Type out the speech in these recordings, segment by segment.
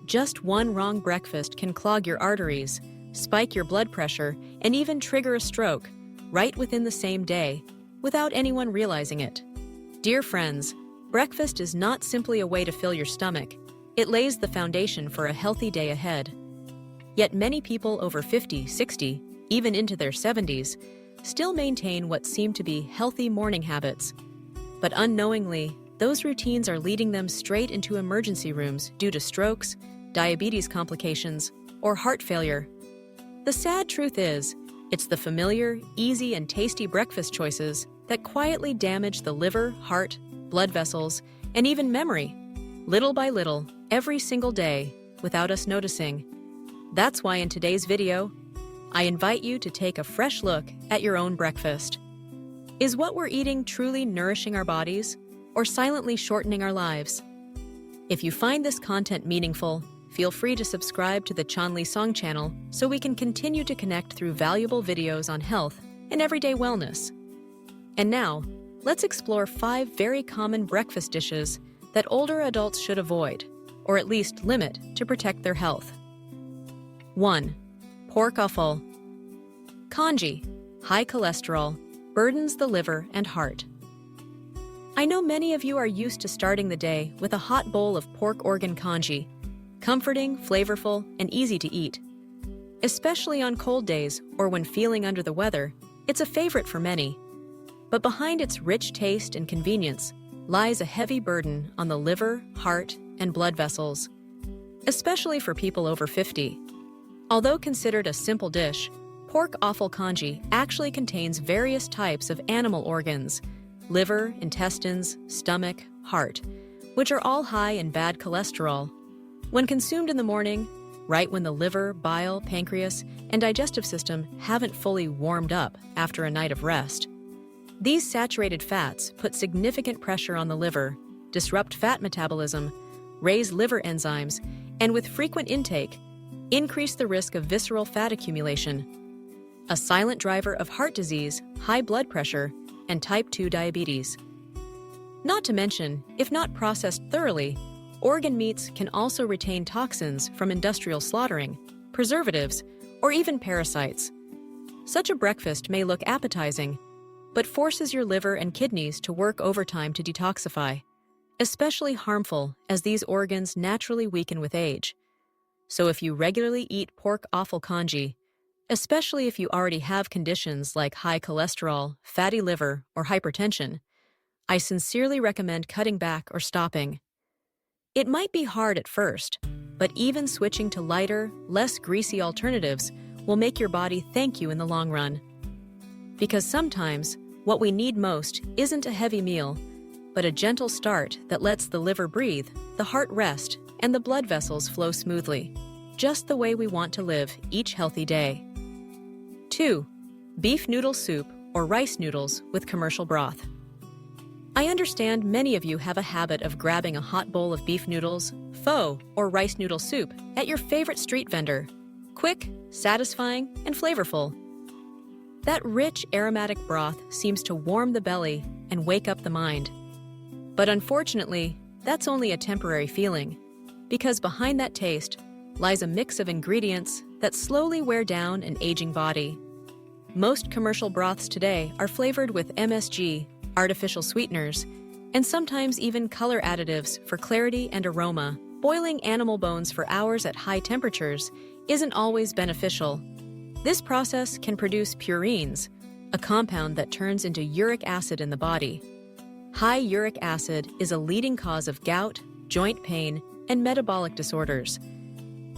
just one wrong breakfast can clog your arteries, spike your blood pressure, and even trigger a stroke, right within the same day, without anyone realizing it. Dear friends, breakfast is not simply a way to fill your stomach. It lays the foundation for a healthy day ahead. Yet many people over 50, 60, even into their 70s, still maintain what seem to be healthy morning habits. But unknowingly, those routines are leading them straight into emergency rooms due to strokes, diabetes complications, or heart failure. The sad truth is, it's the familiar, easy, and tasty breakfast choices that quietly damage the liver, heart, blood vessels, and even memory, little by little, every single day, without us noticing. That's why in today's video, I invite you to take a fresh look at your own breakfast. Is what we're eating truly nourishing our bodies, or silently shortening our lives? If you find this content meaningful, feel free to subscribe to the Chanli Song channel so we can continue to connect through valuable videos on health and everyday wellness. And now, let's explore 5 very common breakfast dishes that older adults should avoid, or at least limit, to protect their health. 1. Pork offal. Congee, high cholesterol, burdens the liver and heart. I know many of you are used to starting the day with a hot bowl of pork organ congee, comforting, flavorful, and easy to eat. Especially on cold days or when feeling under the weather, it's a favorite for many. But behind its rich taste and convenience lies a heavy burden on the liver, heart, and blood vessels, especially for people over 50. Although considered a simple dish, pork offal congee actually contains various types of animal organs, liver, intestines, stomach, heart, which are all high in bad cholesterol. When consumed in the morning, right when the liver, bile, pancreas, and digestive system haven't fully warmed up after a night of rest, these saturated fats put significant pressure on the liver, disrupt fat metabolism, raise liver enzymes, and with frequent intake, increase the risk of visceral fat accumulation, a silent driver of heart disease, high blood pressure, and type 2 diabetes. Not to mention, if not processed thoroughly, organ meats can also retain toxins from industrial slaughtering, preservatives, or even parasites. Such a breakfast may look appetizing, but forces your liver and kidneys to work overtime to detoxify, especially harmful as these organs naturally weaken with age. So if you regularly eat pork offal congee, especially if you already have conditions like high cholesterol, fatty liver, or hypertension, I sincerely recommend cutting back or stopping. It might be hard at first, but even switching to lighter, less greasy alternatives will make your body thank you in the long run. Because sometimes, what we need most isn't a heavy meal, but a gentle start that lets the liver breathe, the heart rest, and the blood vessels flow smoothly, just the way we want to live each healthy day. 2. Beef noodle soup or rice noodles with commercial broth. I understand many of you have a habit of grabbing a hot bowl of beef noodles, pho, or rice noodle soup at your favorite street vendor. Quick, satisfying, and flavorful. That rich, aromatic broth seems to warm the belly and wake up the mind. But unfortunately, that's only a temporary feeling, because behind that taste lies a mix of ingredients that slowly wear down an aging body. Most commercial broths today are flavored with MSG, artificial sweeteners, and sometimes even color additives for clarity and aroma. Boiling animal bones for hours at high temperatures isn't always beneficial. This process can produce purines, a compound that turns into uric acid in the body. High uric acid is a leading cause of gout, joint pain, and metabolic disorders.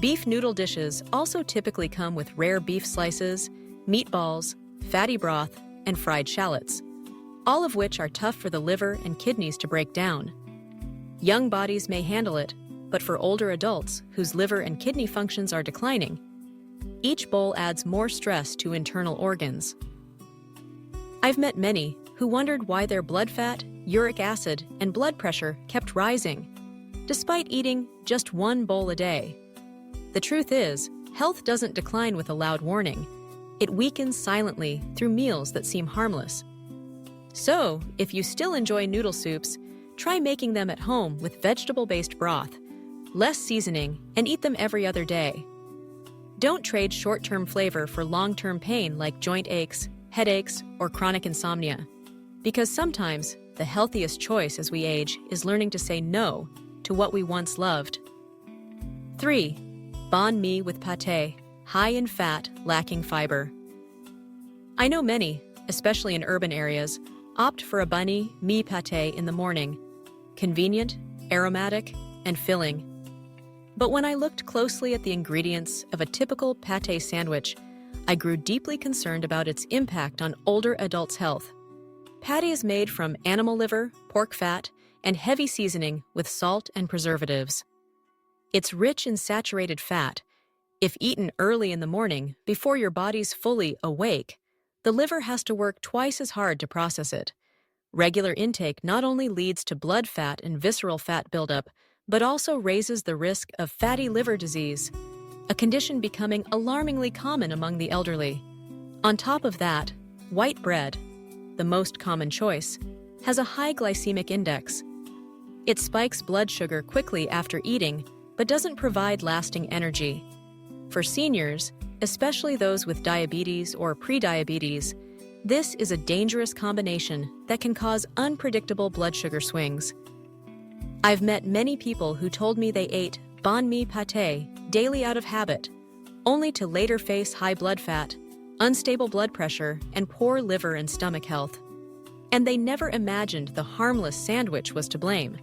Beef noodle dishes also typically come with rare beef slices, meatballs, fatty broth, and fried shallots, all of which are tough for the liver and kidneys to break down. Young bodies may handle it, but for older adults whose liver and kidney functions are declining, each bowl adds more stress to internal organs. I've met many who wondered why their blood fat, uric acid, and blood pressure kept rising, despite eating just one bowl a day. The truth is, health doesn't decline with a loud warning. It weakens silently through meals that seem harmless. So, if you still enjoy noodle soups, try making them at home with vegetable-based broth, less seasoning, and eat them every other day. Don't trade short-term flavor for long-term pain like joint aches, headaches, or chronic insomnia. Because sometimes the healthiest choice as we age is learning to say no to what we once loved. 3. Banh mi with pate, high in fat, lacking fiber. I know many, especially in urban areas, opt for a banh mi pate in the morning. Convenient, aromatic, and filling. But when I looked closely at the ingredients of a typical pate sandwich, I grew deeply concerned about its impact on older adults' health. Pate is made from animal liver, pork fat, and heavy seasoning with salt and preservatives. It's rich in saturated fat. If eaten early in the morning, before your body's fully awake, the liver has to work twice as hard to process it. Regular intake not only leads to blood fat and visceral fat buildup, but also raises the risk of fatty liver disease, a condition becoming alarmingly common among the elderly. On top of that, white bread, the most common choice, has a high glycemic index. It spikes blood sugar quickly after eating, but doesn't provide lasting energy. For seniors, especially those with diabetes or prediabetes, this is a dangerous combination that can cause unpredictable blood sugar swings. I've met many people who told me they ate banh mi pate daily out of habit, only to later face high blood fat, unstable blood pressure, and poor liver and stomach health. And they never imagined the harmless sandwich was to blame.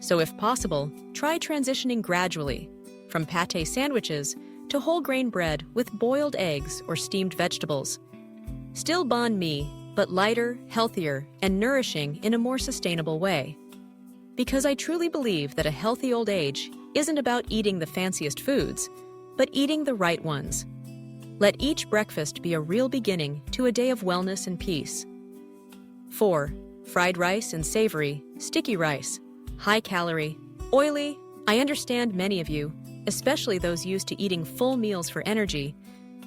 So if possible, try transitioning gradually from pate sandwiches to whole grain bread with boiled eggs or steamed vegetables. Still banh mi, but lighter, healthier, and nourishing in a more sustainable way. Because I truly believe that a healthy old age isn't about eating the fanciest foods, but eating the right ones. Let each breakfast be a real beginning to a day of wellness and peace. 4. Fried rice and savory, sticky rice. High calorie, oily. I understand many of you, especially those used to eating full meals for energy,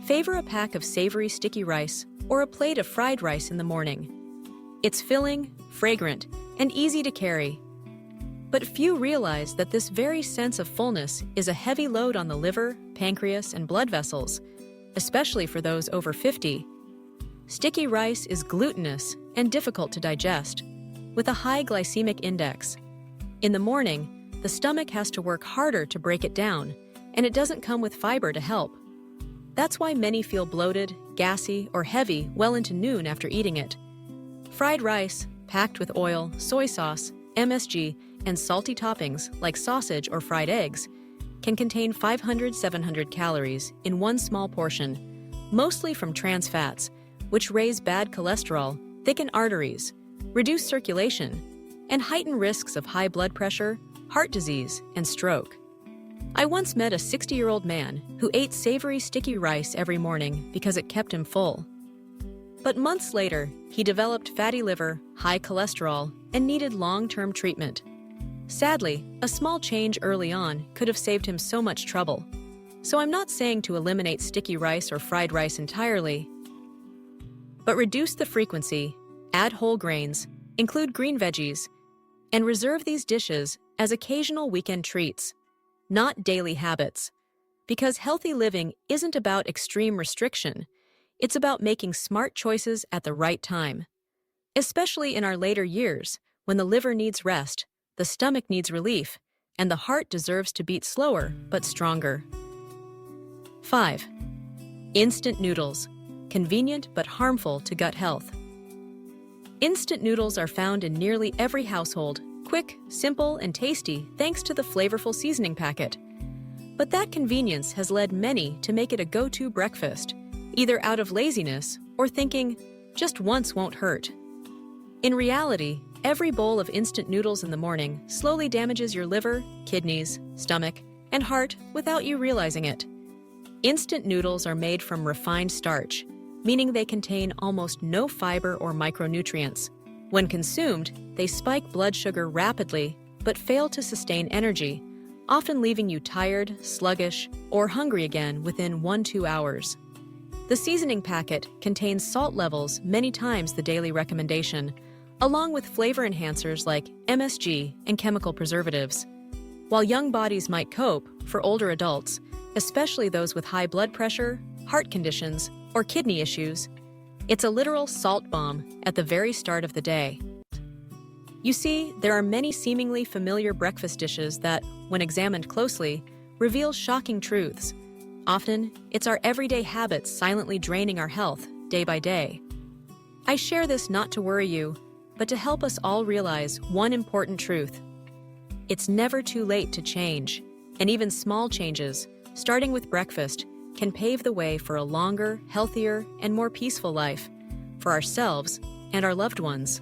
favor a pack of savory sticky rice or a plate of fried rice in the morning. It's filling, fragrant, and easy to carry. But few realize that this very sense of fullness is a heavy load on the liver, pancreas, and blood vessels, especially for those over 50. Sticky rice is glutinous and difficult to digest, with a high glycemic index. In the morning, the stomach has to work harder to break it down, and it doesn't come with fiber to help. That's why many feel bloated, gassy, or heavy well into noon after eating it. Fried rice, packed with oil, soy sauce, MSG, and salty toppings like sausage or fried eggs, can contain 500-700 calories in one small portion, mostly from trans fats, which raise bad cholesterol, thicken arteries, reduce circulation, and heighten risks of high blood pressure, heart disease, and stroke. I once met a 60-year-old man who ate savory sticky rice every morning because it kept him full. But months later, he developed fatty liver, high cholesterol, and needed long-term treatment. Sadly, a small change early on could have saved him so much trouble. So I'm not saying to eliminate sticky rice or fried rice entirely, but reduce the frequency, add whole grains, include green veggies, and reserve these dishes as occasional weekend treats, not daily habits. Because healthy living isn't about extreme restriction, it's about making smart choices at the right time. Especially in our later years, when the liver needs rest, the stomach needs relief, and the heart deserves to beat slower but stronger. 5. Instant noodles. Convenient but harmful to gut health. Instant noodles are found in nearly every household, quick, simple, and tasty thanks to the flavorful seasoning packet. But that convenience has led many to make it a go-to breakfast, either out of laziness or thinking, just once won't hurt. In reality, every bowl of instant noodles in the morning slowly damages your liver, kidneys, stomach, and heart without you realizing it. Instant noodles are made from refined starch, meaning they contain almost no fiber or micronutrients. When consumed, they spike blood sugar rapidly but fail to sustain energy, often leaving you tired, sluggish, or hungry again within 1-2 hours. The seasoning packet contains salt levels many times the daily recommendation, along with flavor enhancers like MSG and chemical preservatives. While young bodies might cope, for older adults, especially those with high blood pressure, heart conditions, or kidney issues, it's a literal salt bomb at the very start of the day. You see, there are many seemingly familiar breakfast dishes that, when examined closely, reveal shocking truths. Often, it's our everyday habits silently draining our health day by day. I share this not to worry you, but to help us all realize one important truth. It's never too late to change, and even small changes, starting with breakfast, can pave the way for a longer, healthier, and more peaceful life for ourselves and our loved ones.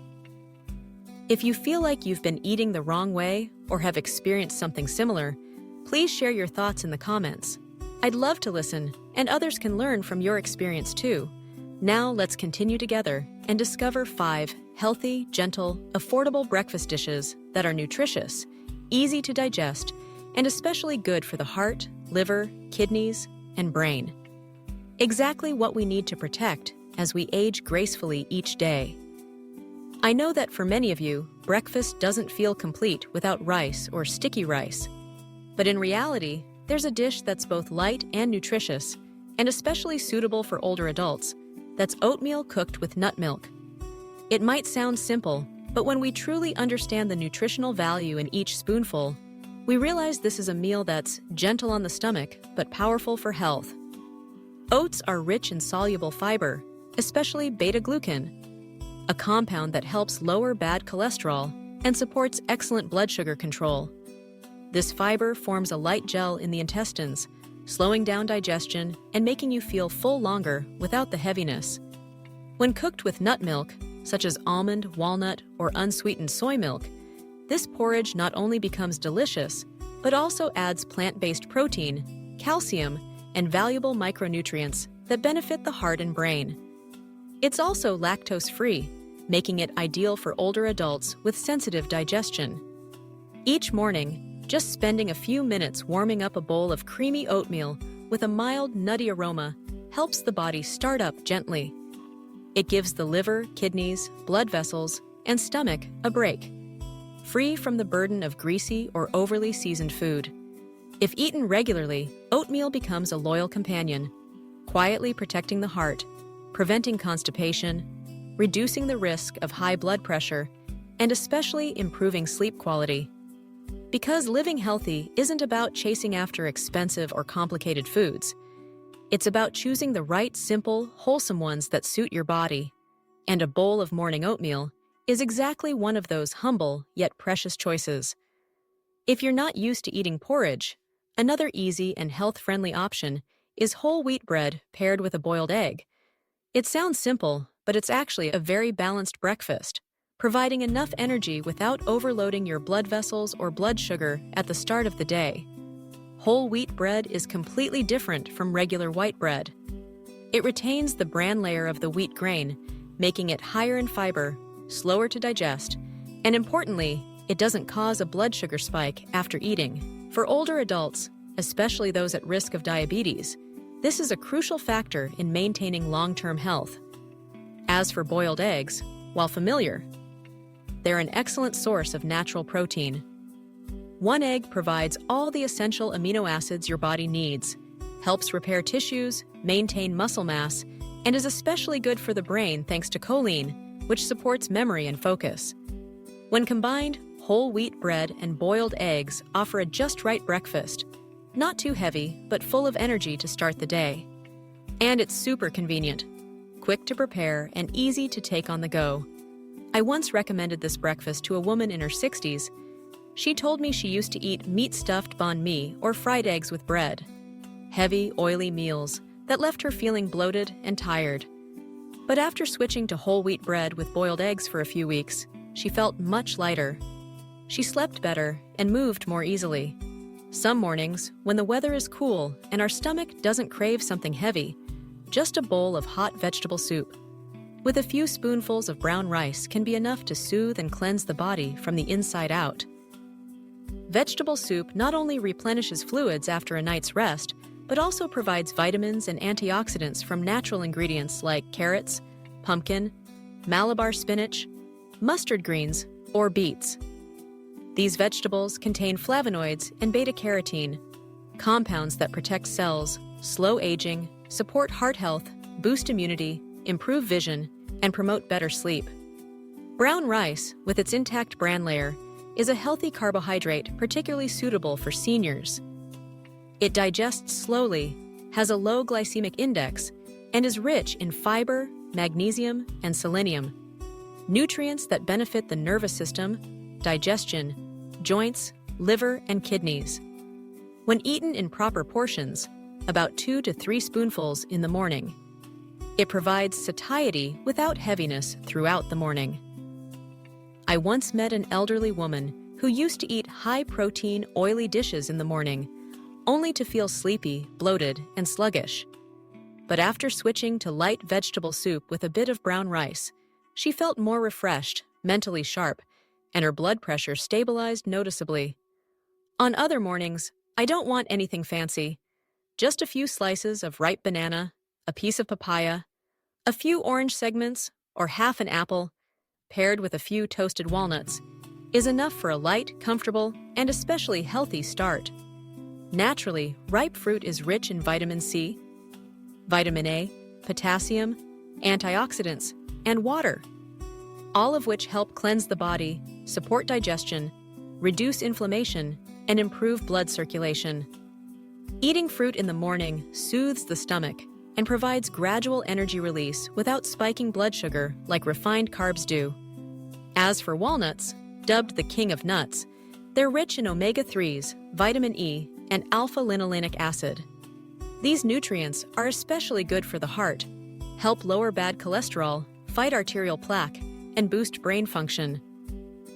If you feel like you've been eating the wrong way or have experienced something similar, please share your thoughts in the comments. I'd love to listen, and others can learn from your experience too. Now let's continue together and discover 5 healthy, gentle, affordable breakfast dishes that are nutritious, easy to digest, and especially good for the heart, liver, kidneys, and brain. Exactly what we need to protect as we age gracefully each day. I know that for many of you, breakfast doesn't feel complete without rice or sticky rice. But in reality, there's a dish that's both light and nutritious, and especially suitable for older adults. That's oatmeal cooked with nut milk. It might sound simple, but when we truly understand the nutritional value in each spoonful, we realize this is a meal that's gentle on the stomach, but powerful for health. Oats are rich in soluble fiber, especially beta-glucan, a compound that helps lower bad cholesterol and supports excellent blood sugar control. This fiber forms a light gel in the intestines, slowing down digestion and making you feel full longer without the heaviness. When cooked with nut milk, such as almond, walnut, or unsweetened soy milk, this porridge not only becomes delicious, but also adds plant-based protein, calcium, and valuable micronutrients that benefit the heart and brain. It's also lactose-free, making it ideal for older adults with sensitive digestion. Each morning, just spending a few minutes warming up a bowl of creamy oatmeal with a mild, nutty aroma helps the body start up gently. It gives the liver, kidneys, blood vessels, and stomach a break, free from the burden of greasy or overly seasoned food. If eaten regularly, oatmeal becomes a loyal companion, quietly protecting the heart, preventing constipation, reducing the risk of high blood pressure, and especially improving sleep quality. Because living healthy isn't about chasing after expensive or complicated foods. It's about choosing the right, simple, wholesome ones that suit your body. And a bowl of morning oatmeal is exactly one of those humble yet precious choices. If you're not used to eating porridge, another easy and health-friendly option is whole wheat bread paired with a boiled egg. It sounds simple, but it's actually a very balanced breakfast, providing enough energy without overloading your blood vessels or blood sugar at the start of the day. Whole wheat bread is completely different from regular white bread. It retains the bran layer of the wheat grain, making it higher in fiber, slower to digest, and importantly, it doesn't cause a blood sugar spike after eating. For older adults, especially those at risk of diabetes, this is a crucial factor in maintaining long-term health. As for boiled eggs, while familiar, they're an excellent source of natural protein. One egg provides all the essential amino acids your body needs, helps repair tissues, maintain muscle mass, and is especially good for the brain thanks to choline, which supports memory and focus. When combined, whole wheat bread and boiled eggs offer a just right breakfast, not too heavy, but full of energy to start the day. And it's super convenient, quick to prepare and easy to take on the go. I once recommended this breakfast to a woman in her 60s. She told me she used to eat meat-stuffed banh mi or fried eggs with bread. Heavy, oily meals that left her feeling bloated and tired. But after switching to whole wheat bread with boiled eggs for a few weeks, she felt much lighter. She slept better and moved more easily. Some mornings, when the weather is cool and our stomach doesn't crave something heavy, just a bowl of hot vegetable soup with a few spoonfuls of brown rice can be enough to soothe and cleanse the body from the inside out. Vegetable soup not only replenishes fluids after a night's rest, but also provides vitamins and antioxidants from natural ingredients like carrots, pumpkin, Malabar spinach, mustard greens, or beets. These vegetables contain flavonoids and beta-carotene, compounds that protect cells, slow aging, support heart health, boost immunity, improve vision, and promote better sleep. Brown rice, with its intact bran layer, is a healthy carbohydrate particularly suitable for seniors. It digests slowly, has a low glycemic index, and is rich in fiber, magnesium, and selenium, nutrients that benefit the nervous system, digestion, joints, liver, and kidneys. When eaten in proper portions, about 2 to 3 spoonfuls in the morning, it provides satiety without heaviness throughout the morning. I once met an elderly woman who used to eat high-protein, oily dishes in the morning, only to feel sleepy, bloated, and sluggish. But after switching to light vegetable soup with a bit of brown rice, she felt more refreshed, mentally sharp, and her blood pressure stabilized noticeably. On other mornings, I don't want anything fancy. Just a few slices of ripe banana, a piece of papaya, a few orange segments, or half an apple, paired with a few toasted walnuts, is enough for a light, comfortable, and especially healthy start. Naturally, ripe fruit is rich in vitamin C, vitamin A, potassium, antioxidants, and water, all of which help cleanse the body, support digestion, reduce inflammation, and improve blood circulation. Eating fruit in the morning soothes the stomach and provides gradual energy release without spiking blood sugar like refined carbs do. As for walnuts, dubbed the king of nuts, they're rich in omega-3s, vitamin E, and alpha-linolenic acid. These nutrients are especially good for the heart, help lower bad cholesterol, fight arterial plaque, and boost brain function.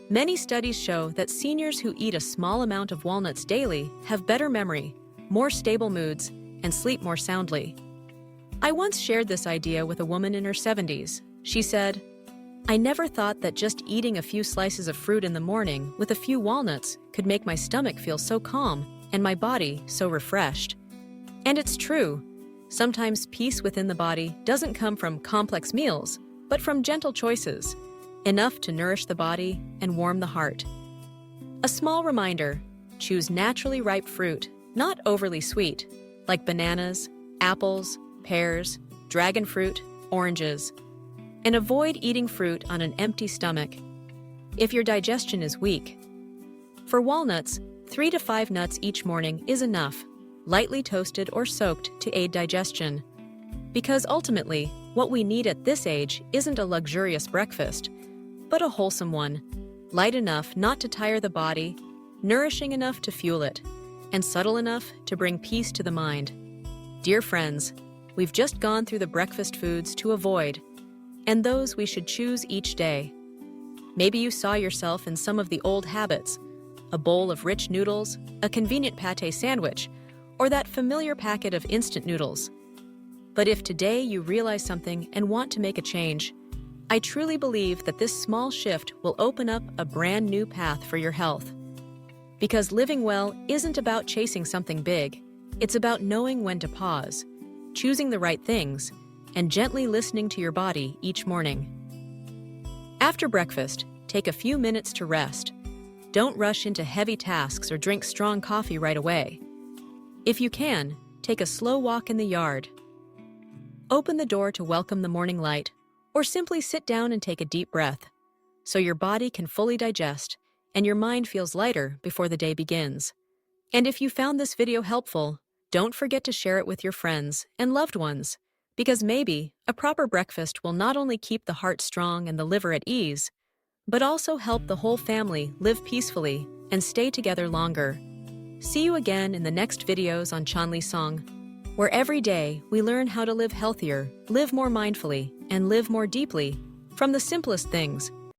Many studies show that seniors who eat a small amount of walnuts daily have better memory, more stable moods, and sleep more soundly. I once shared this idea with a woman in her 70s. She said, "I never thought that just eating a few slices of fruit in the morning with a few walnuts could make my stomach feel so calm and my body so refreshed." And it's true. Sometimes peace within the body doesn't come from complex meals, but from gentle choices, enough to nourish the body and warm the heart. A small reminder: choose naturally ripe fruit, not overly sweet, like bananas, apples, pears, dragon fruit, oranges, and avoid eating fruit on an empty stomach if your digestion is weak. For walnuts, 3 to 5 nuts each morning is enough, lightly toasted or soaked to aid digestion. Because ultimately, what we need at this age isn't a luxurious breakfast, but a wholesome one, light enough not to tire the body, nourishing enough to fuel it, and subtle enough to bring peace to the mind. Dear friends, we've just gone through the breakfast foods to avoid, and those we should choose each day. Maybe you saw yourself in some of the old habits: a bowl of rich noodles, a convenient pate sandwich, or that familiar packet of instant noodles. But if today you realize something and want to make a change, I truly believe that this small shift will open up a brand new path for your health. Because living well isn't about chasing something big, it's about knowing when to pause, choosing the right things, and gently listening to your body each morning. After breakfast, take a few minutes to rest. Don't rush into heavy tasks or drink strong coffee right away. If you can, take a slow walk in the yard. Open the door to welcome the morning light, or simply sit down and take a deep breath, so your body can fully digest and your mind feels lighter before the day begins. And if you found this video helpful, don't forget to share it with your friends and loved ones, because maybe a proper breakfast will not only keep the heart strong and the liver at ease, but also help the whole family live peacefully and stay together longer. See you again in the next videos on Chanli Song, where every day we learn how to live healthier, live more mindfully, and live more deeply from the simplest things.